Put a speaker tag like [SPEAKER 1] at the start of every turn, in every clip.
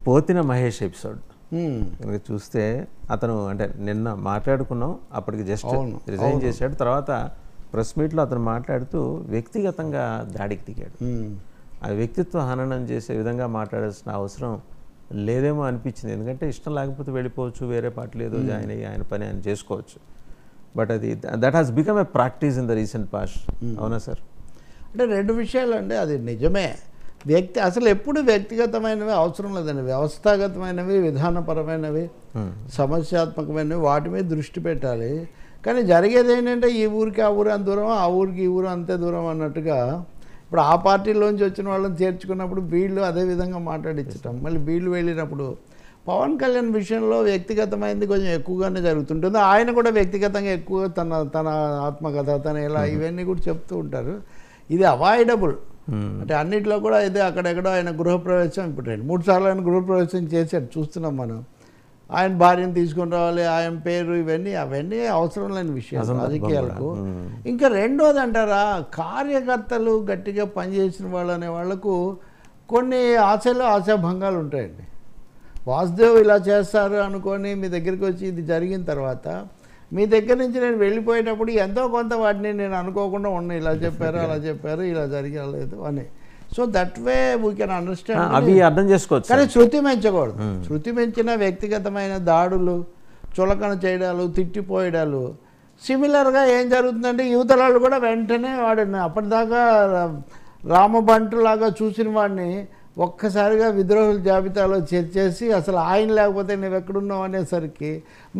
[SPEAKER 1] Pothina Mahesh episode కనుక చూస్తే అతను అంటే నిన్న మాట్లాడుకున్నాం, అప్పటికి జస్ట్ రిజైన్ చేశాడు. తర్వాత ప్రెస్ మీట్లో అతను మాట్లాడుతూ వ్యక్తిగతంగా దాడికి దిగాడు. ఆ వ్యక్తిత్వ హననం చేసే విధంగా మాట్లాడాల్సిన అవసరం లేదేమో అనిపించింది. ఎందుకంటే ఇష్టం లేకపోతే వెళ్ళిపోవచ్చు, వేరే పార్టీలో ఏదో జాయిన్ అయ్యి ఆయన పని ఆయన చేసుకోవచ్చు. బట్ అది that has become a practice in the recent past. అవునా సార్?
[SPEAKER 2] అంటే రెండు విషయాలు అండి, అది నిజమే. అసలు ఎప్పుడు వ్యక్తిగతమైనవి అవసరం లేదండి. వ్యవస్థాగతమైనవి, విధానపరమైనవి, సమస్యాత్మకమైనవి వాటి మీద దృష్టి పెట్టాలి. కానీ జరిగేది ఏంటంటే ఈ ఊరికి ఆ ఊరు అంత దూరం, ఆ ఊరికి ఈ ఊరు అంతే దూరం అన్నట్టుగా ఇప్పుడు ఆ పార్టీలోంచి వచ్చిన వాళ్ళని చేర్చుకున్నప్పుడు వీళ్ళు అదే విధంగా మాట్లాడించటం, మళ్ళీ వీళ్ళు వెళ్ళినప్పుడు పవన్ కళ్యాణ్ విషయంలో వ్యక్తిగతమైనది కొంచెం ఎక్కువగానే జరుగుతుంటుంది. ఆయన కూడా వ్యక్తిగతంగా ఎక్కువ తన ఆత్మకథ, తన ఇలా ఇవన్నీ కూడా చెప్తూ ఉంటారు. ఇది అవాయిడబుల్. అంటే అన్నిట్లో కూడా ఇది అక్కడెక్కడో ఆయన గృహప్రవేశం, ఇప్పుడు 2-3 సార్లు ఆయన గృహప్రవేశం చేశాడు, చూస్తున్నాం మనం. ఆయన భార్యను తీసుకొని రావాలి, ఆయన పేరు, అవన్నీ అవసరం లేని విషయాలు రాజకీయాలకు. ఇంకా రెండోది అంటారా, కార్యకర్తలు గట్టిగా పనిచేసిన వాళ్ళు అనే వాళ్లకు కొన్ని ఆశాభంగాలు ఉంటాయండి. వాసుదేవ్ ఇలా చేస్తారు అనుకొని మీ దగ్గరికి వచ్చి ఇది జరిగిన తర్వాత మీ దగ్గర నుంచి నేను వెళ్ళిపోయేటప్పుడు ఎంతో కొంత వాటిని నేను అనుకోకుండా ఉన్నాయి, ఇలా చెప్పారు, అలా చెప్పారు, ఇలా జరగలేదు అని. So that way we can understand,
[SPEAKER 1] అవి అర్థం చేసుకోవచ్చు.
[SPEAKER 2] కానీ శృతి పెంచకూడదు. శృతి పెంచిన వ్యక్తిగతమైన దాడులు, చులకన చేయడాలు, తిట్టిపోయడాలు. సిమిలర్గా ఏం జరుగుతుందంటే యువతలాళ్ళు కూడా వెంటనే వాడిని అప్పటిదాకా రామబంటులాగా చూసిన వాడిని ఒక్కసారిగా విద్రోహుల జాబితాలో చేర్చేసి అసలు ఆయన లేకపోతే నువ్వు ఎక్కడున్నావు అనేసరికి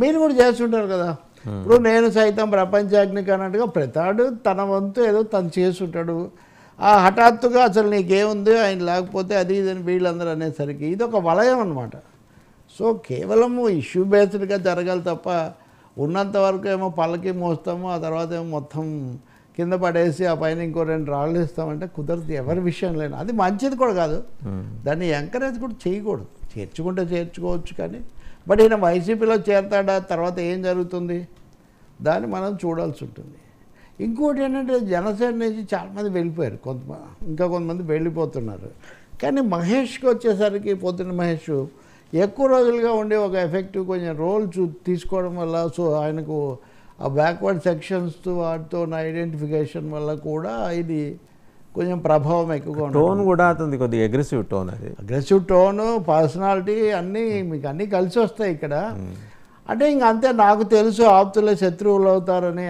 [SPEAKER 2] మీరు కూడా చేస్తుంటారు కదా. ఇప్పుడు నేను సైతం ప్రపంచాగ్నికి అన్నట్టుగా ప్రతాడు తన వంతు ఏదో తను చేస్తుంటాడు. ఆ హఠాత్తుగా అసలు నీకేముంది ఆయన లేకపోతే అది ఇదని వీళ్ళందరూ అనేసరికి ఇది ఒక వలయం అన్నమాట. సో కేవలము ఇష్యూ బేస్డ్గా జరగాలి తప్ప ఉన్నంత వరకు ఏమో పల్లకి మోస్తాము, ఆ తర్వాత ఏమో మొత్తం కింద పడేసి ఆ పైన ఇంకో 2 రాళ్ళు ఇస్తామంటే కుదరదు. ఎవరి విషయం లేని అది మంచిది కూడా కాదు. దాన్ని ఎంకరేజ్ కూడా చేయకూడదు. చేర్చుకుంటే చేర్చుకోవచ్చు, కానీ బట్ ఈయన వైసీపీలో చేరతాడా, తర్వాత ఏం జరుగుతుంది దాన్ని మనం చూడాల్సి ఉంటుంది. ఇంకోటి ఏంటంటే జనసేన నుంచి చాలామంది వెళ్ళిపోయారు, ఇంకా కొంతమంది వెళ్ళిపోతున్నారు. కానీ మహేష్కి వచ్చేసరికి పొద్దున్న మహేష్ ఎక్కువ రోజులుగా ఉండే ఒక ఎఫెక్టివ్ కొంచెం రోల్ తీసుకోవడం వల్ల, సో ఆయనకు ఆ బ్యాక్వర్డ్ సెక్షన్స్ వాటితో ఐడెంటిఫికేషన్ వల్ల కూడా ఇది కొంచెం ప్రభావం ఎక్కువగా ఉంటుంది.
[SPEAKER 1] టోన్ కూడా అతనిది కొద్దిగా అగ్రెసివ్ టోన్, అది
[SPEAKER 2] అగ్రెసివ్ టోను, పర్సనాలిటీ అన్నీ మీకు అన్నీ కలిసి వస్తాయి ఇక్కడ. అంటే ఇంక అంతే, నాకు తెలుసు ఆప్తులే శత్రువులు అవుతారని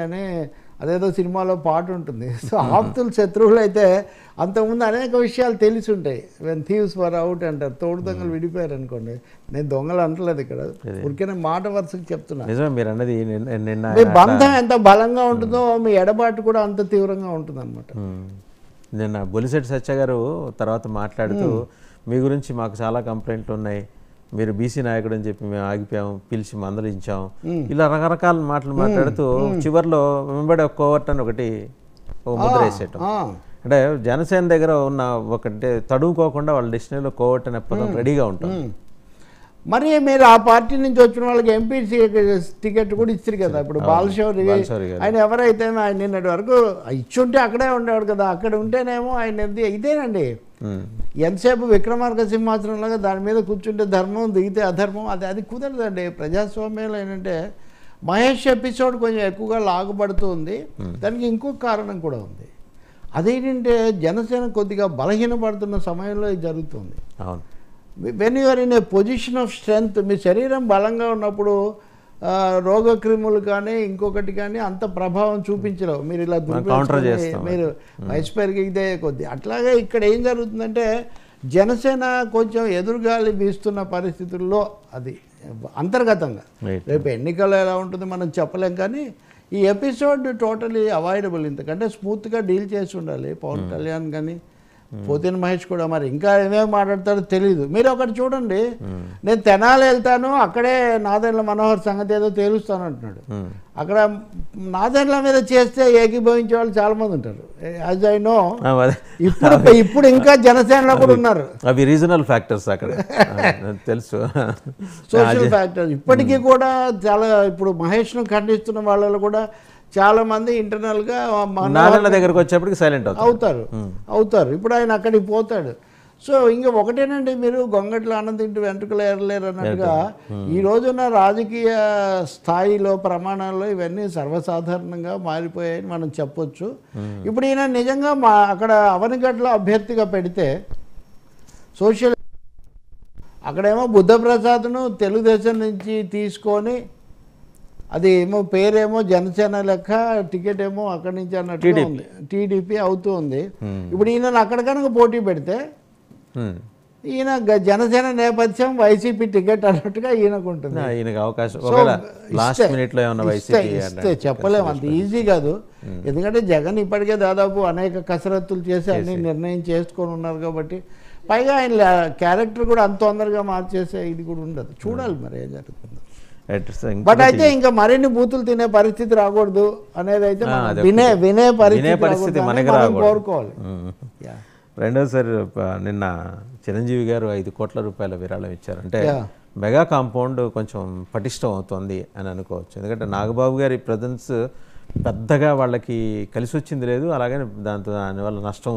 [SPEAKER 2] అదేదో సినిమాలో పాట ఉంటుంది. సో ఆప్తులు శత్రువులు అయితే అంతకుముందు అనేక విషయాలు తెలిసి ఉంటాయి. వెన్ థీవ్స్ వర్ అవుట్ అంటారు, తోడు దొంగలు విడిపోయారు అనుకోండి. నేను దొంగలు అంటలేదు ఇక్కడ, ఊరికే మాట వరుసకి చెప్తున్నా. మీ బంధం ఎంత బలంగా ఉంటుందో మీ ఎడబాటు కూడా అంత తీవ్రంగా ఉంటుంది అనమాట.
[SPEAKER 1] నిన్న బొలిశెట్టి సత్య గారు తర్వాత మాట్లాడుతూ మీ గురించి మాకు చాలా కంప్లైంట్లు ఉన్నాయి, మీరు బీసీ నాయకుడు అని చెప్పి మేము ఆగిపోయాము, పిలిచి మందలించాం, ఇలా రకరకాల మాటలు మాట్లాడుతూ చివరిలో వెంబడి ఒక కోవర్ట్ అని ఒకటి ముద్ర వేసేయటం. అంటే జనసేన దగ్గర ఉన్న ఒకటి తడువుకోకుండా వాళ్ళ డిక్షనరీలో కోవర్ట్ అనే పదం రెడీగా ఉంటుంది.
[SPEAKER 2] మరి మీరు ఆ పార్టీ నుంచి వచ్చిన వాళ్ళకి ఎంపీ టికెట్ కూడా ఇచ్చారు కదా. ఇప్పుడు బాలశౌరి ఆయన ఎవరైతే ఆయన నిన్నటి వరకు ఇచ్చుంటే అక్కడే ఉండేవాడు కదా. అక్కడ ఉంటేనేమో ఆయన ఇదేనండి, ఎంతసేపు విక్రమార్క సింహాసనంలాగా దాని మీద కూర్చుంటే ధర్మం, దిగితే అధర్మం, అది కుదరదండి. ప్రజాస్వామ్యంలో ఏంటంటే మహేష్ ఎపిసోడ్ కొంచెం ఎక్కువగా లాగుపడుతుంది. దానికి ఇంకొక కారణం కూడా ఉంది. అదేంటంటే జనసేన కొద్దిగా బలహీనపడుతున్న సమయంలో ఇది జరుగుతుంది. When you are in a position of strength, మీ శరీరం బలంగా ఉన్నప్పుడు రోగక్రిములు కానీ ఇంకొకటి కానీ అంత ప్రభావం చూపించలేవు. మీరు ఇలా మీరు వయసు పెరిగితే కొద్ది. అట్లాగే ఇక్కడ ఏం జరుగుతుందంటే జనసేన కొంచెం ఎదురుగాలి వీస్తున్న పరిస్థితుల్లో అది అంతర్గతంగా, రేపు ఎన్నికలు ఎలా ఉంటుంది మనం చెప్పలేం. కానీ ఈ ఎపిసోడ్ టోటలీ అవాయిడబుల్. ఇంతకంటే స్మూత్గా డీల్ చేసి ఉండాలి పవన్ కళ్యాణ్ కానీ పోతిన మహేష్ కూడా. మరి ఇంకా ఏమేమి మాట్లాడతారో తెలీదు. మీరు ఒకటి చూడండి, నేను తెనాలి వెళ్తాను, అక్కడే నాదెండ్ల మనోహర్ సంగతి ఏదో తేలుస్తాను అంటున్నాడు. అక్కడ నాదెండ్ల మీద చేస్తే ఏకీభవించే వాళ్ళు చాలా మంది ఉంటారు. యాజ్ ఐ నో ఇప్పుడు ఇంకా జనసేనలో కూడా ఉన్నారు.
[SPEAKER 1] అవి రీజనల్ ఫ్యాక్టర్స్ అక్కడ తెలుసు,
[SPEAKER 2] సోషల్ ఫ్యాక్టర్స్ ఇప్పటికీ కూడా చాలా. ఇప్పుడు మహేష్ను ఖండిస్తున్న వాళ్ళలో కూడా చాలా మంది ఇంటర్నల్గా
[SPEAKER 1] దగ్గరకు వచ్చేప్పటికి సైలెంట్
[SPEAKER 2] అవుతారు. ఇప్పుడు ఆయన అక్కడికి పోతాడు. సో ఇంకా ఒకటేనండి, మీరు గొంగట్లు అన్నం తింటూ వెంట్రుకలు ఏరలేరు అన్నట్టుగా ఈ రోజున్న రాజకీయ స్థాయిలో ప్రమాణాల్లో ఇవన్నీ సర్వసాధారణంగా మారిపోయాయని మనం చెప్పొచ్చు. ఇప్పుడు ఈయన నిజంగా అక్కడ అవనిగడ్ల అభ్యర్థిగా పెడితే సోషల్ అక్కడేమో బుద్ధప్రసాద్ను తెలుగుదేశం నుంచి తీసుకొని అది ఏమో పేరేమో జనసేన లెక్క, టికెట్ ఏమో అక్కడి నుంచి అన్నట్టుగా ఉంది, టీడీపీ అవుతూ ఉంది. ఇప్పుడు ఈయన అక్కడ కనుక పోటీ పెడితే ఈయన జనసేన నేపథ్యం వైసీపీ టికెట్ అన్నట్టుగా ఈయనకు ఉంటుంది. ఇస్తే చెప్పలేము, అంత ఈజీ కాదు. ఎందుకంటే జగన్ ఇప్పటికే దాదాపు అనేక కసరత్తులు చేసి అన్ని నిర్ణయం చేసుకొని ఉన్నారు కాబట్టి, పైగా ఆయన క్యారెక్టర్ కూడా అంత తొందరగా మార్చేసే ఇది కూడా ఉండదు. చూడాలి మరి ఏం జరుగుతుందో. బట్ అయితే ఇంకా మరిన్ని బూతులు తినే పరిస్థితి రాకూడదు అనేది అయితే వినే పరిస్థితి కోరుకోవాలి.
[SPEAKER 1] రెండోసారి నిన్న చిరంజీవి గారు 5 కోట్ల రూపాయల విరాళం ఇచ్చారు. అంటే మెగా కాంపౌండ్ కొంచెం పటిష్టం అవుతుంది అని అనుకోవచ్చు. ఎందుకంటే నాగబాబు గారి ప్రజెన్స్ పెద్దగా వాళ్ళకి కలిసి వచ్చింది లేదు, అలాగే దానివల్ల నష్టం